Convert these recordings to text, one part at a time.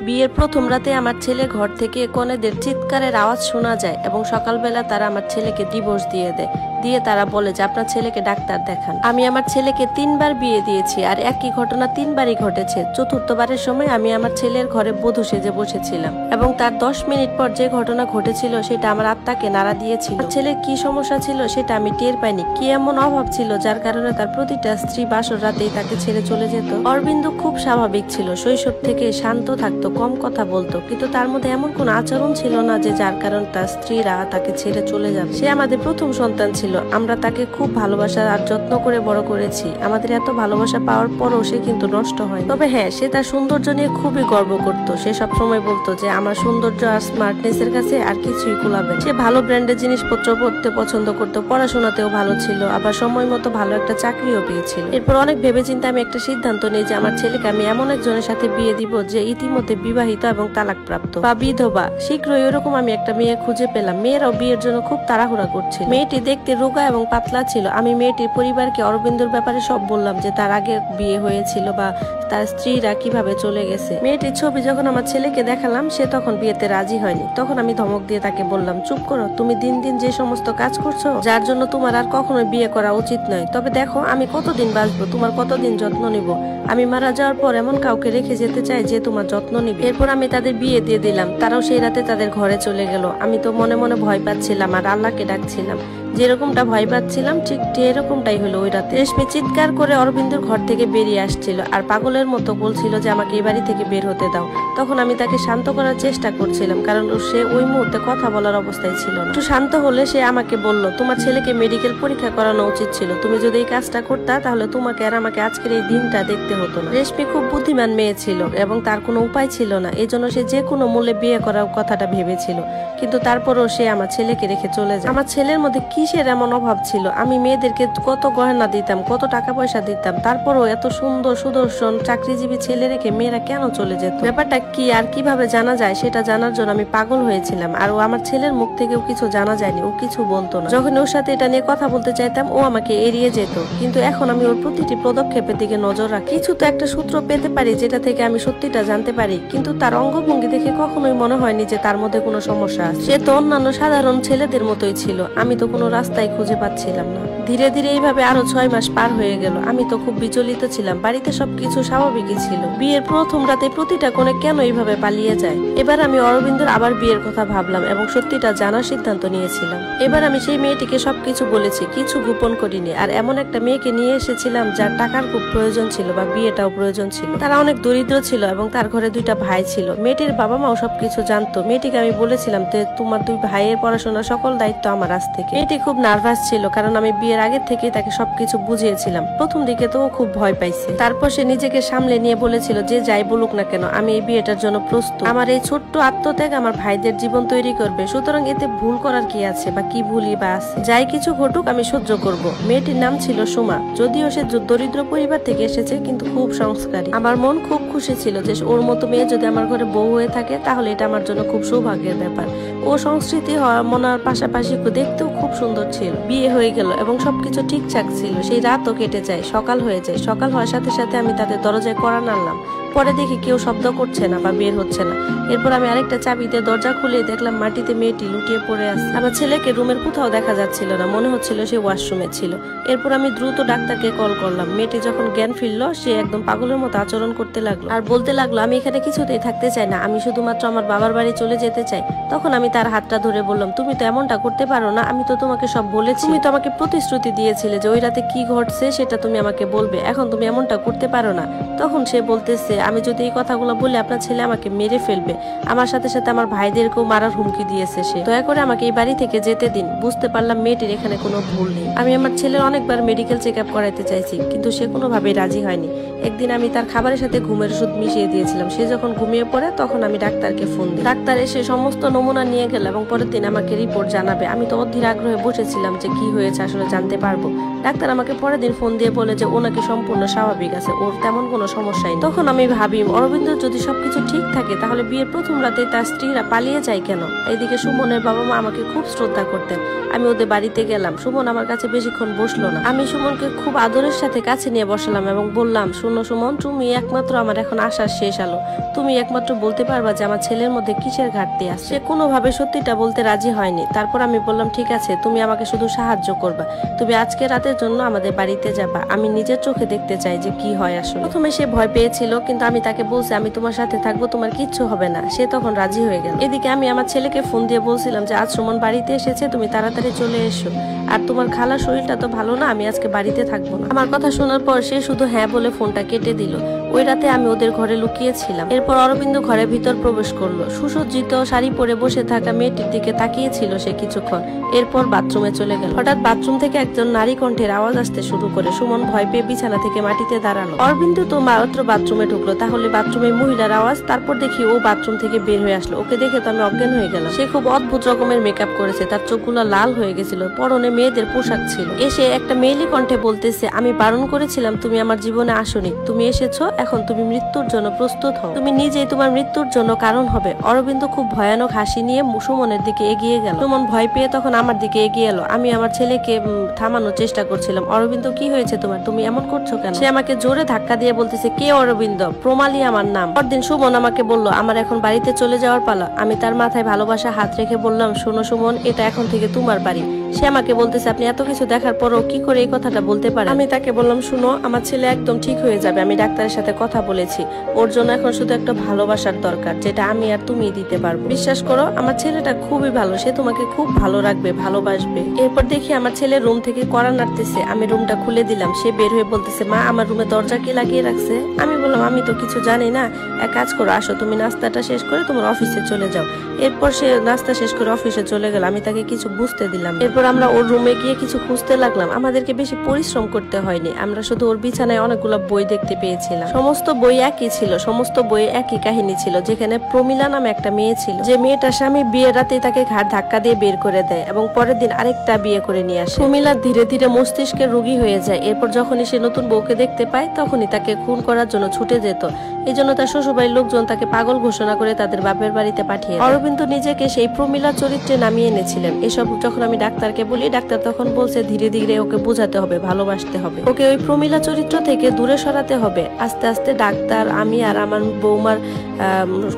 বিয়ের প্রথম রাতে আমার ছেলে ঘর থেকে কনেদের চিৎকারের আওয়াজ শোনা যায় এবং সকালবেলা তারা আমার ছেলেকে ডিভোর্স দিয়ে তারা বলে যে আপনার ছেলেকে ডাক্তার দেখান। আমি আমার ছেলেকে 3বার বিয়ে দিয়েছি আর একই ঘটনা 3বারই ঘটেছে। চতুর্থবারের সময় আমি আমার ছেলের ঘরে বধূ সেজে বসেছিলাম এবং তার 10 মিনিট পর যে ঘটনা ঘটেছিল সেটা আমার আত্মাকে নাড়া দিয়েছিল। ছেলের কি সমস্যা ছিল সেটা আমি টের পাইনি। কি এমন অভাব ছিল যার কারণে তার প্রতিটা স্ত্রী বাসর রাতেই তাকে ছেড়ে চলে যেত। অরবিন্দু খুব স্বাভাবিক ছিল, শৈশব থেকে শান্ত থাকতো, কম কথা বলতো, কিন্তু তার মধ্যে এমন কোন আচরণ ছিল না যে যার কারণে তার স্ত্রীরা তাকে ছেড়ে চলে যাবে। সে আমাদের প্রথম সন্তান ছিল। আমরা তাকে খুব ভালোবাসা আর যত্ন করে বড় করেছি। আমাদের এত ভালোবাসা পাওয়ার পরও সে কিন্তু নষ্ট হয়। তবে হ্যাঁ, সে তার সৌন্দর্য নিয়ে খুবই গর্ব করত। সে সবসময় বলতো যে আমার সৌন্দর্য আর স্মার্টনেসের কাছে আর কিছুই কুলাবে। সে ভালো ব্র্যান্ডের জিনিসপত্র পড়তে পছন্দ করতো, পড়াশোনাতেও ভালো ছিল, আবার সময় মতো ভালো একটা চাকরিও পেয়েছিল। এরপর অনেক ভেবেচিন্তে আমি একটা সিদ্ধান্ত নিই যে আমার ছেলেকে আমি এমন একজনের সাথে বিয়ে দিব যে ইতিমধ্যে বিবাহিত এবং তালাকপ্রাপ্ত বা বিধবা। শীঘ্রই এরকম আমি একটা মেয়ে খুঁজে পেলাম। মেয়েরাও বিয়ের জন্য খুব তাড়াহুড়া করছিল। মেয়েটি দেখতে রোগা এবং পাতলা ছিল। আমি মেয়েটির পরিবারকে অরবিন্দুর ব্যাপারে সব বললাম, যে তার আগে বিয়ে হয়েছিল বা তার স্ত্রীরা কিভাবে চলে গেছে। মেয়েটির ছবি যখন আমার ছেলেকে দেখালাম, সে তখন বিয়েতে রাজি হয়নি। তখন আমি ধমক দিয়ে তাকে বললাম, চুপ করো, তুমি দিন দিন যে সমস্ত কাজ করছো যার জন্য তোমার আর কখনোই বিয়ে করা উচিত নয়। তবে দেখো আমি কতদিন বাঁচবো, তোমার কতদিন যত্ন নিব। আমি মারা যাওয়ার পর এমন কাউকে রেখে যেতে চাই যে তোমার যত্ন নিবে। এরপর আমি তাদের বিয়ে দিয়ে দিলাম। তারাও সেই রাতে তাদের ঘরে চলে গেল। আমি তো মনে মনে ভয় পাচ্ছিলাম আর আল্লাহকে ডাকছিলাম। যেরকমটা ভয় পাচ্ছিলাম ঠিক এরকমটাই হলো ওই রাতে। রেশমি চিৎকার করে অরবিন্দুর ঘর থেকে বেরিয়ে আসছিল আর পাগলের মতো বলছিল যে আমাকে এই বাড়ি থেকে বের হতে দাও। তখন আমি তাকে শান্ত করার চেষ্টা করছিলাম, কারণ সে ওই মুহূর্তে কথা বলার অবস্থায় ছিল না। একটু শান্ত হলে সে আমাকে বলল, তোমার ছেলেকে মেডিকেল পরীক্ষা করানো উচিত ছিল। তুমি যদি এই কাজটা করতা তাহলে তোমাকে আর আমাকে আজকের এই দিনটা দেখতে হতো না। রেশমি খুব বুদ্ধিমান মেয়ে ছিল এবং তার কোনো উপায় ছিল না। এজন্য সে যে কোনো মূল্যে বিয়ে করার কথাটা ভেবেছিল, কিন্তু তারপরও সে আমার ছেলেকে রেখে চলে যায়। আমার ছেলের মধ্যে কিসের এমন অভাব ছিল? আমি মেয়েদেরকে কত গয়না দিতাম, কত টাকা পয়সা দিতাম, তারপরও এত সুন্দর সুদর্শন চাকরিজীবী ছেলে রেখে মেয়েরা কেন চলে যেত? ব্যাপারটা কি আর কিভাবে জানা যায় সেটা জানার জন্য আমি পাগল হয়েছিলাম। আর ও আমার ছেলের মুখ থেকেও কিছু জানা যায়নি, ও কিছু বলতো না। যখন ওর সাথে এটা নিয়ে কথা বলতে চাইতাম ও আমাকে এড়িয়ে যেত। কিন্তু এখন আমি ওর প্রতিটি পদক্ষেপের দিকে নজর রাখি। কিছু তো একটা সূত্র পেতে পারি যেটা থেকে আমি সত্যিটা জানতে পারি, কিন্তু তার অঙ্গভঙ্গি দেখে কখনোই মনে হয়নি যে তার মধ্যে কোনো সমস্যা আছে। সে তো অন্যান্য সাধারণ ছেলেদের মতোই ছিল। আমি তো কোনো রাস্তায় খুঁজে পাচ্ছিলাম না। ধীরে ধীরে এইভাবে আরো 6 মাস পার হয়ে গেল। আমি তো খুব বিচলিত ছিলাম। বাড়িতে সবকিছু স্বাভাবিকই ছিল। বিয়ের প্রথম রাতে প্রতিটা কোণে কেন এইভাবে পালিয়ে যায়? এবার আমি অরবিন্দুর আবার বিয়ের কথা ভাবলাম এবং সত্যিটা জানার সিদ্ধান্ত নিয়েছিলাম। এবার আমি সেই মেয়েটিকে সবকিছু বলেছি, কিছু গোপন করিনি। আর এমন একটা মেয়েকে নিয়ে এসেছিলাম যার টাকার খুব প্রয়োজন ছিল বা বিয়েটাও প্রয়োজন ছিল। তারা অনেক দরিদ্র ছিল এবং তার ঘরে 2টা ভাই ছিল। মেয়েটির বাবা মাও সবকিছু জানতো। মেয়েটিকে আমি বলেছিলাম যে তোমার 2 ভাইয়ের পড়াশোনার সকল দায়িত্ব আমার আজ থেকে। মেয়েটি খুব নার্ভাস ছিল, কারণ আমি বিয়ের আগে থেকে তাকে সবকিছু বুঝিয়েছিলাম। প্রথম দিকে তো ও খুব ভয় পাইছে। তারপর সে নিজেকে সামলে নিয়ে বলেছিল যে যাই বলুক না কেন আমি এই বিয়েটার জন্য প্রস্তুত। আমার এই ছোট্ট আত্মত্যাগ আমার ভাইদের জীবন তৈরি করবে, সুতরাং এতে ভুল করার কি আছে বা কি ভুলই বা আছে? যাই কিছু ঘটুক আমি সহ্য করব। মেয়েটির নাম ছিল সুমা। যদিও সে দরিদ্র পরিবার থেকে এসেছে, কিন্তু খুব সংস্কারী। আমার মন খুব খুশি ছিল যে ওর মতো মেয়ে যদি আমার ঘরে বউ হয়ে থাকে তাহলে এটা আমার জন্য খুব সৌভাগ্যের ব্যাপার। ও সংস্কৃতি হওয়া মনার পাশাপাশি দেখতেও খুব সুন্দর ছিল। বিয়ে হয়ে গেল এবং সবকিছু ঠিকঠাক ছিল। সেই রাতও কেটে যায়, সকাল হয়ে যায়। সকাল হওয়ার সাথে সাথে আমি তাদের দরজায় কড়া নাড়লাম। পরে দেখি কেউ শব্দ করছে না বা বের হচ্ছে না। এরপর আমি আরেকটা চাবিতে দরজা খুলে দেখলাম মাটিতে মেয়েটি লুটিয়ে পড়ে আছে। আমার ছেলেকে রুমের কোথাও দেখা যাচ্ছিল না, মনে হচ্ছিল সে ওয়াশরুমে ছিল। এরপর আমি দ্রুত ডাক্তারকে কল করলাম। মেয়েটি যখন জ্ঞান ফিরল সে একদম পাগলের মতো আচরণ করতে লাগলো আর বলতে লাগলো, আমি এখানে কিছুতেই থাকতে চাই না, আমি শুধুমাত্র আমার বাবার বাড়ি চলে যেতে চাই। তখন আমি তার হাতটা ধরে বললাম, তুমি তো এমনটা করতে পারো না, আমি তো তোমাকে সব বলেছি। তুমি তো আমাকে প্রতিশ্রুতি দিয়েছিলে যে ওই রাতে কি ঘটছে সেটা তুমি আমাকে বলবে, এখন তুমি এমনটা করতে পারো না। তখন সে বলতেছে, আমি যদি এই কথাগুলো বলি আপনার ছেলে আমাকে মেরে ফেলবে। আমার সাথে সাথে আমার ভাইদেরকেও মারার হুমকি দিয়েছে সে। দয়া করে আমাকে এই বাড়ি থেকে যেতে দিন। বুঝতে পারলাম মেয়েটির এখানে কোনো ভুল নেই। আমি আমার ছেলের অনেকবার মেডিকেল চেক আপ করাইতে চাইছি, কিন্তু সে কোনোভাবেই রাজি হয়নি। একদিন আমি তার খাবারের সাথে ঘুমের ওষুধ মিশিয়ে দিয়েছিলাম। সে যখন ঘুমিয়ে পড়ে তখন আমি ডাক্তারকে ফোন দিই। ডাক্তার এসে সমস্ত নমুনা নিয়ে নিয়ে গেল এবং পরের দিন আমাকে রিপোর্ট জানাবে। আমি তো অধীর আগ্রহে বসেছিলাম যে কি হয়েছে আসলে জানতে পারবো। ডাক্তার আমাকে পরের দিন ফোন দিয়ে বলে যে ও নাকি সম্পূর্ণ স্বাভাবিক আছে, ওর তেমন কোনো সমস্যাই নেই। তখন আমি ভাবি অরবিন্দ যদি সবকিছু ঠিক থাকে তাহলে বিয়ের প্রথম রাতে তার স্ত্রীরা পালিয়ে যায় কেন। এইদিকে সুমনের বাবা মা আমাকে খুব শ্রদ্ধা করতেন। আমি ওদের বাড়িতে গেলাম। সুমন আমার কাছে বেশিক্ষণ বসলো না। আমি সুমনকে খুব আদরের সাথে কাছে নিয়ে বসালাম এবং বললাম, শোনো সুমন, তুমি একমাত্র আমার এখন আসার শেষ আলো। তুমি একমাত্র বলতে পারবা যে আমার ছেলের মধ্যে কিসের ঘাটতি আছে। সে কোনোভাবে সত্যিটা বলতে রাজি হয়নি। তারপর আমি বললাম, ঠিক আছে, তুমি আমাকে শুধু সাহায্য করবা। তুমি আজকে রাতের জন্য আমাদের বাড়িতে যাবা। আমি নিজের চোখে দেখতে চাই যে কি হয় আসলে। প্রথমে সে ভয় পেয়েছিল, কিন্তু আমি তাকে বলছি আমি তোমার সাথে থাকবো, তোমার কিচ্ছু হবে না। সে তখন রাজি হয়ে গেল। এদিকে আমি আমার ছেলেকে ফোন দিয়ে বলছিলাম যে আজ সুমন বাড়িতে এসেছে, তুমি তাড়াতাড়ি চলে এসো। আর তোমার খালার শরীরটা তো ভালো না, আমি আজকে বাড়িতে থাকবো না। আমার কথা শোনার পর সে শুধু হ্যাঁ বলে ফোনটা কেটে দিল। ওই রাতে আমি ওদের ঘরে লুকিয়েছিলাম। এরপর অরবিন্দ ঘরের ভিতর প্রবেশ করলো। সুসজ্জিত শাড়ি পরে বসে থাকা মেয়েটির দিকে তাকিয়েছিল সে কিছুক্ষণ। এরপর বাথরুমে চলে গেল। হঠাৎ বাথরুম থেকে একজন নারী কণ্ঠের আওয়াজ আসতে শুরু করে। সুমন ভয় পেয়ে বিছানা থেকে মাটিতে দাঁড়ালো। অরবিন্দ তো মাত্র বাথরুমে ঢুকলো, তাহলে বাথরুমে মহিলার আওয়াজ। তারপর দেখি ও বাথরুম থেকে বের হয়ে আসলো। ওকে দেখে তো আমি অজ্ঞান হয়ে গেলাম। সে খুব অদ্ভুত রকমের মেকআপ করেছে, তার চোখগুলো লাল হয়ে গেছিল, পরনে মেয়েদের পোশাক ছিল। এসে একটা মেয়েলি কণ্ঠে বলতেছে, আমি বারণ করেছিলাম তুমি আমার জীবনে আসোনি, তুমি এসেছো, এখন তুমি মৃত্যুর জন্য প্রস্তুত হও, তুমি নিজেই তোমার মৃত্যুর জন্য কারণ হবে। অরবিন্দ খুব ভয়ানক হাসি নিয়ে সুমনের দিকে এগিয়ে গেল। সুমন ভয় পেয়ে তখন আমার দিকে এগিয়ে এলো। আমি আমার ছেলেকে থামানোর চেষ্টা করছিলাম। অরবিন্দ, কি হয়েছে তোমার, তুমি এমন করছো কেন? সে আমাকে জোরে ধাক্কা দিয়ে বলতেছে, কে অরবিন্দ? প্রমালি আমার নাম। পরদিন সুমন আমাকে বলল আমার এখন বাড়িতে চলে যাওয়ার পালা। আমি তার মাথায় ভালোবাসা হাত রেখে বললাম, শোনো সুমন, এটা এখন থেকে তোমার বাড়ি। সে আমাকে বলতেছে, আপনি এত কিছু দেখার পরও কি করে এই কথাটা বলতে পারেন? আমি তাকে বললাম, শুনো, আমার ছেলে একদম ঠিক হয়ে যাবে। আমি ডাক্তারের সাথে কথা বলেছি, ওর জন্য এখন শুধু একটা ভালোবাসার দরকার, যেটা আমি আর তুমি দিতে পারবো। বিশ্বাস করো, আমার ছেলেটা খুবই ভালো, সে তোমাকে খুব ভালো রাখবে, ভালোবাসবে। এরপর দেখি আমার ছেলে রুম থেকে কড়া নাড়তেছে। আমি রুমটা খুলে দিলাম। সে বের হয়ে বলতেছে, মা, আমার রুমে দরজা কে লাগিয়ে রাখছে? আমি বললাম, আমি তো কিছু জানি না, এক কাজ করো, আসো, তুমি নাস্তাটা শেষ করে তোমার অফিসে চলে যাও। এরপর সে নাস্তা শেষ করে অফিসে চলে গেল। আমি তাকে কিছু বুঝতে দিলাম। এরপর আমরা ওর রুমে গিয়ে কিছু খুঁজতে লাগলাম। আমাদেরকে বেশি পরিশ্রম করতে হয়নি। আমরা শুধু ওর বিছানায় অনেকগুলো বই দেখতে পেয়েছিলাম। সমস্ত বই একই ছিল, সমস্ত বই একই কাহিনী ছিল, যেখানে প্রমিলা নামে একটা মেয়ে ছিল, যে মেয়েটার স্বামী বিয়ের রাতে তাকে ঘাড় ধাক্কা দিয়ে বের করে দেয় এবং পরের দিন আরেকটা বিয়ে করে নিয়ে আসে। প্রমিলা ধীরে ধীরে মস্তিষ্কের রোগী হয়ে যায়। এরপর যখনই সে নতুন বউকে দেখতে পায় তখনই তাকে খুন করার জন্য ছুটে যেত। এই জন্য তার শ্বশুরবাড়ির লোকজন তাকে পাগল ঘোষণা করে তাদের বাপের বাড়িতে পাঠিয়ে দেয়। অরবিন্দ নিজেকে সেই প্রমিলা চরিত্রে নামিয়ে এনেছিলেন। এসব যখন আমি ডাক্তারকে বলি, ডাক্তার তখন বলছে ধীরে ধীরে ওকে বোঝাতে হবে, ভালোবাসতে হবে, ওকে ওই প্রমিলা চরিত্র থেকে দূরে সরাতে হবে। আস্তে আস্তে ডাক্তার, আমি আর আমার বৌমার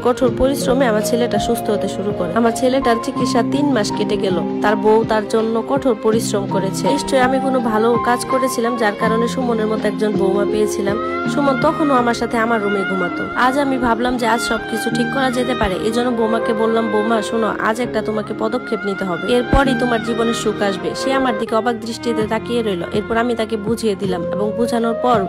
কঠোর পরিশ্রমে আমার ছেলেটা সুস্থ হতে শুরু করে। আমার ছেলেটার চিকিৎসা 3 মাস কেটে গেল। তার বউ তার জন্য কঠোর পরিশ্রম করেছে। নিশ্চয়ই আমি কোনো ভালো কাজ করেছিলাম, যার কারণে সুমনের মতো একজন বৌমা পেয়েছিলাম। সুমন তখনও আমার সাথে আমার রুমে ঘুমাতো। আজ আমি ভাবলাম যে আজ সবকিছু ঠিক করা যেতে পারে। এই জন্য বৌমাকে বললাম, বৌমা শোনো, আজ একটা তোমাকে পদক্ষেপ নিতে হবে, এরপরই তোমার জীবনে সুখ আসবে। সে আমার দিকে অবাক দৃষ্টিতে তাকিয়ে রইল। এরপর আমি তাকে বুঝিয়ে দিলাম এবং বুঝানোর পর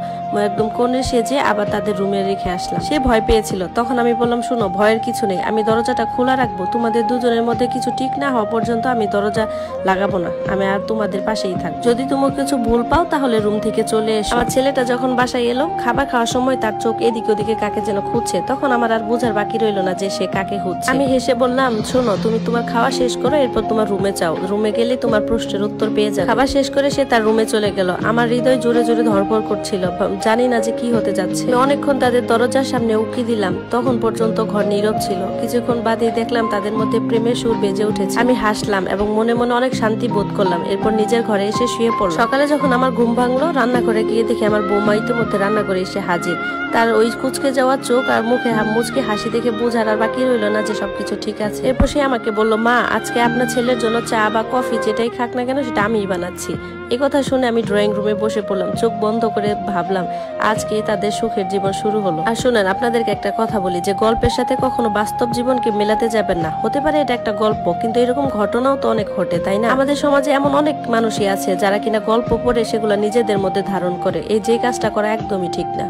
একদম কোণে সেজে আবার তাদের রুমে রেখে আসলাম। সে ভয় পেয়েছিল। তখন আমি বললাম, শোনো, ভয়ের কিছু নেই, আমি দরজাটা খোলা রাখবো। তোমাদের দুজনের মধ্যে কিছু ঠিক না হওয়া পর্যন্ত আমি দরজা লাগাবো না। আমি আর তোমাদের পাশেই থাক। যদি তুমি কিছু ভুল পাও তাহলে রুম থেকে চলে এসো। আমার ছেলেটা যখন বাসায় এলো, খাবার খাওয়ার সময় তার চোখ এদিকে ওদিকে কাকে যেন খুঁজছে। তখন আমার আর বোঝার বাকি রইল না যে সে কাকে খুঁজছে। আমি হেসে বললাম, শোনো, তুমি তোমার খাওয়া শেষ করো, এরপর তোমার রুমে যাও। রুমে গেলে তোমার প্রশ্নের উত্তর পেয়ে যাবে। খাবার শেষ করে সে তার রুমে চলে গেল। আমার হৃদয় জোরে জোরে ধড়ফড় করছিল, জানি না যে কি হতে যাচ্ছে। অনেকক্ষণ তাদের দরজার সামনে উকি দিলাম। তখন পর্যন্ত ঘর নীরব ছিল। কিছুক্ষণ বাদে দেখলাম তাদের মধ্যে প্রেমের সুর বেজে উঠেছে। আমি হাসলাম এবং মনে মনে অনেক শান্তি বোধ করলাম। এরপর নিজের ঘরে এসে শুয়ে পড়লাম। সকালে যখন আমার ঘুম ভাঙলো, রান্না করে গিয়ে দেখি আমার বৌমা ইতিমধ্যে রান্না করে এসে হাজির। তার ওই কুচকে যাওয়া চোখ আর মুখে মুচকে হাসি দেখে বোঝার আর বাকি রইল না যে সবকিছু ঠিক আছে। এরপর সে আমাকে বলল, মা, আজকে আপনার ছেলের জন্য চা বা কফি যেটাই খাক না কেন সেটা আমিই বানাচ্ছি। এই কথা শুনে আমি ড্রয়িং রুমে বসে পড়লাম। চোখ বন্ধ করে ভাবলাম আজকে তাদের সুখের জীবন শুরু হলো। আর শুনেন, আপনাদেরকে একটা কথা বলি, যে গল্পের সাথে কখনো বাস্তব জীবনকে মেলাতে যাবেন না। হতে পারে এটা একটা গল্প, কিন্তু এরকম ঘটনাও তো অনেক ঘটে, তাই না? আমাদের সমাজে এমন অনেক মানুষই আছে যারা কিনা গল্প পড়ে সেগুলো নিজেদের মধ্যে ধারণ করে। এই যে কাজটা করা একদমই ঠিক না।